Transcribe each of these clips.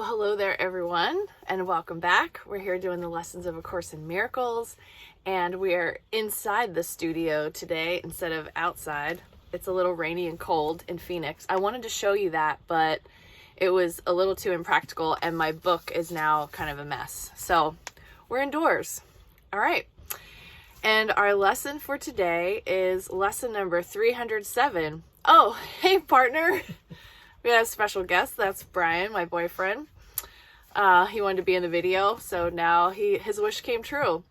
Well, hello there, everyone, and welcome back. We're here doing the lessons of A Course in Miracles, and we are inside the studio today instead of outside. It's a little rainy and cold in Phoenix. I wanted to show you that, but it was a little too impractical, and my book is now kind of a mess. So we're indoors. All right. And our lesson for today is lesson number 307. Oh, hey, partner. We have a special guest. That's Brian, my boyfriend. He wanted to be in the video, so now his wish came true.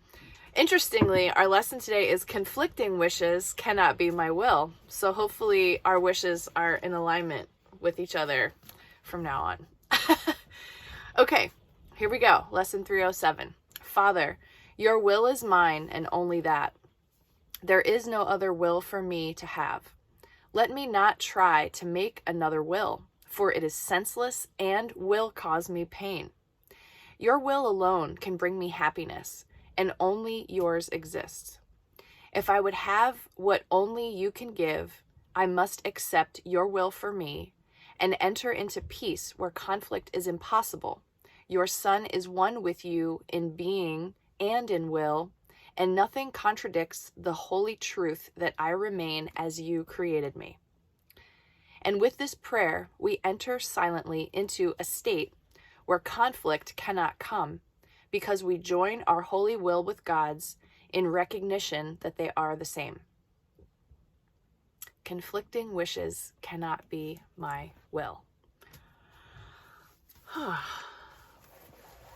Interestingly, our lesson today is conflicting wishes cannot be my will. So hopefully our wishes are in alignment with each other from now on. Okay, here we go. Lesson 307. Father, your will is mine and only that. There is no other will for me to have. Let me not try to make another will, for it is senseless and will cause me pain. Your will alone can bring me happiness, and only yours exists. If I would have what only you can give, I must accept your will for me and enter into peace where conflict is impossible. Your Son is one with you in being and in will, and nothing contradicts the holy truth that I remain as you created me. And with this prayer, we enter silently into a state where conflict cannot come, because we join our holy will with God's in recognition that they are the same. Conflicting wishes cannot be my will.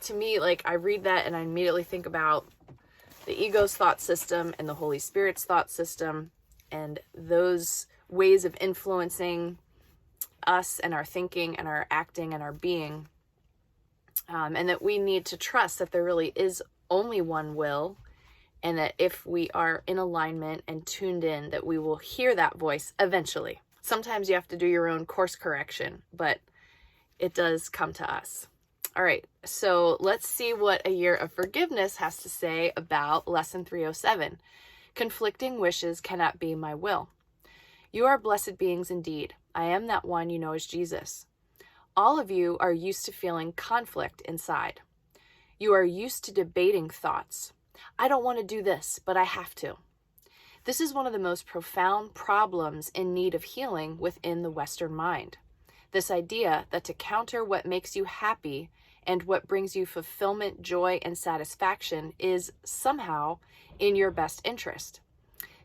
To me, I read that and I immediately think about the ego's thought system and the Holy Spirit's thought system, and those ways of influencing us and our thinking and our acting and our being, and that we need to trust that there really is only one will, and that if we are in alignment and tuned in, that we will hear that voice eventually. Sometimes you have to do your own course correction, but it does come to us. All right, so let's see what A Year of Forgiveness has to say about Lesson 307. Conflicting wishes cannot be my will. You are blessed beings indeed. I am that one you know as Jesus. All of you are used to feeling conflict inside. You are used to debating thoughts. I don't want to do this, but I have to. This is one of the most profound problems in need of healing within the Western mind. This idea that to counter what makes you happy and what brings you fulfillment, joy, and satisfaction is somehow in your best interest.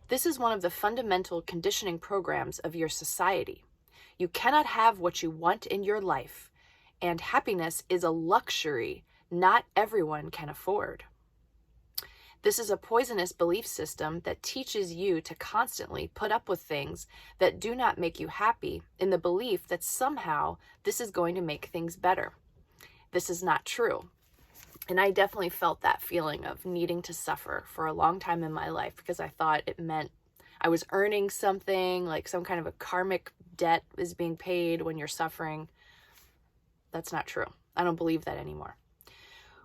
This is one of the fundamental conditioning programs of your society. You cannot have what you want in your life, and happiness is a luxury not everyone can afford. This is a poisonous belief system that teaches you to constantly put up with things that do not make you happy in the belief that somehow this is going to make things better. This is not true. And I definitely felt that feeling of needing to suffer for a long time in my life because I thought it meant I was earning something, like some kind of a karmic debt is being paid when you're suffering. That's not true. I don't believe that anymore.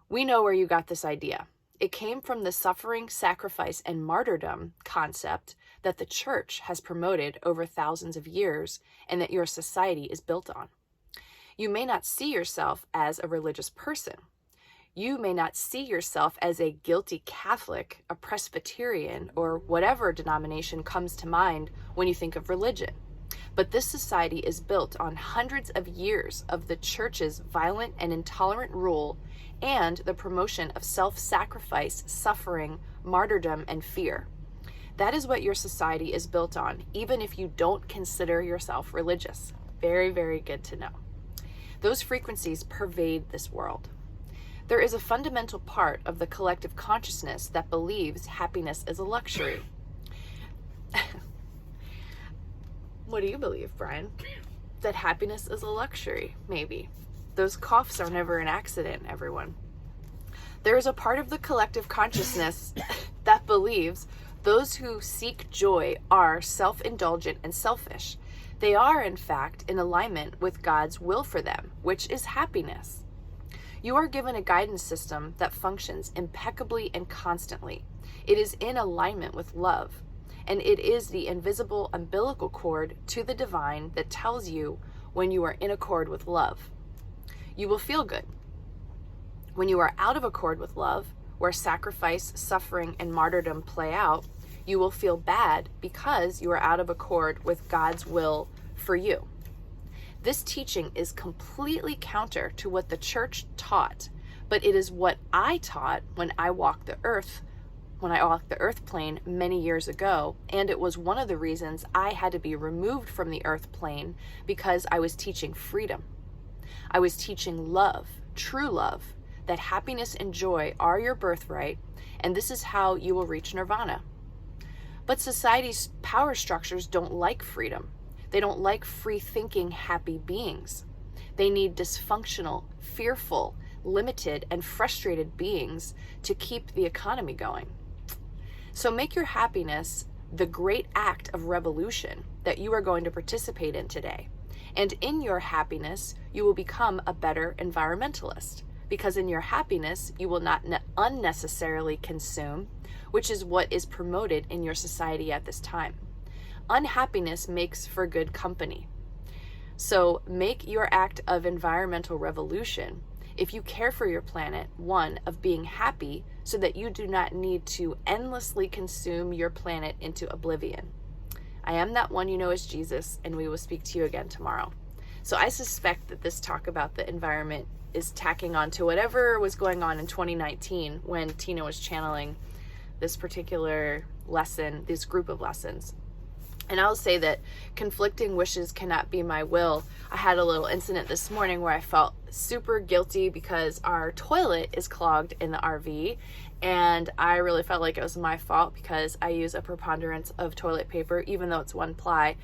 We know where you got this idea. It came from the suffering, sacrifice, and martyrdom concept that the church has promoted over thousands of years and that your society is built on. You may not see yourself as a religious person. You may not see yourself as a guilty Catholic, a Presbyterian, or whatever denomination comes to mind when you think of religion. But this society is built on hundreds of years of the church's violent and intolerant rule and the promotion of self-sacrifice, suffering, martyrdom, and fear. That is what your society is built on, even if you don't consider yourself religious. Very, very good to know. Those frequencies pervade this world. There is a fundamental part of the collective consciousness that believes happiness is a luxury. What do you believe, Brian? That happiness is a luxury, maybe. Those coughs are never an accident, everyone. There is a part of the collective consciousness that believes those who seek joy are self-indulgent and selfish. They are, in fact, in alignment with God's will for them, which is happiness. You are given a guidance system that functions impeccably and constantly. It is in alignment with love, and it is the invisible umbilical cord to the divine that tells you when you are in accord with love. you will feel good. When you are out of accord with love, where sacrifice, suffering, and martyrdom play out, you will feel bad because you are out of accord with God's will for you. This teaching is completely counter to what the church taught, but it is what I taught when I walked the earth plane many years ago, and it was one of the reasons I had to be removed from the earth plane, because I was teaching freedom. I was teaching love, true love, that happiness and joy are your birthright, and this is how you will reach nirvana. But society's power structures don't like freedom. They don't like free-thinking, happy beings. They need dysfunctional, fearful, limited, and frustrated beings to keep the economy going. So make your happiness the great act of revolution that you are going to participate in today. And in your happiness, you will become a better environmentalist, because in your happiness, you will not unnecessarily consume, which is what is promoted in your society at this time. Unhappiness makes for good company. So make your act of environmental revolution, if you care for your planet, one of being happy so that you do not need to endlessly consume your planet into oblivion. I am that one you know as Jesus, and we will speak to you again tomorrow. So I suspect that this talk about the environment is tacking on to whatever was going on in 2019 when Tina was channeling this particular lesson, this group of lessons. And I'll say that conflicting wishes cannot be my will. I had a little incident this morning where I felt super guilty because our toilet is clogged in the RV, and I really felt like it was my fault because I use a preponderance of toilet paper, even though it's one ply.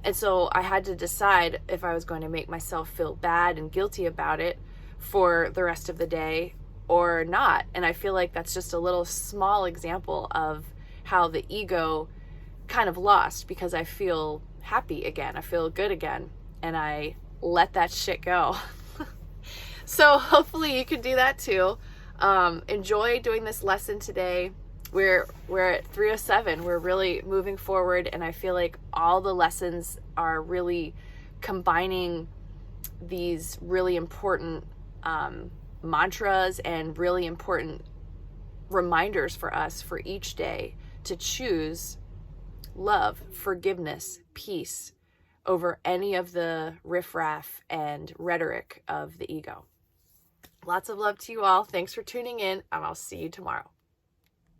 And so I had to decide if I was going to make myself feel bad and guilty about it for the rest of the day or not. And I feel like that's just a little small example of how the ego kind of lost, because I feel happy again, I feel good again, and I let that shit go. So hopefully you can do that too. Enjoy doing this lesson today. We're at 307. We're really moving forward, and I feel like all the lessons are really combining these really important mantras and really important reminders for us for each day to choose love, forgiveness, peace over any of the riffraff and rhetoric of the ego. Lots of love to you all. Thanks for tuning in, and I'll see you tomorrow.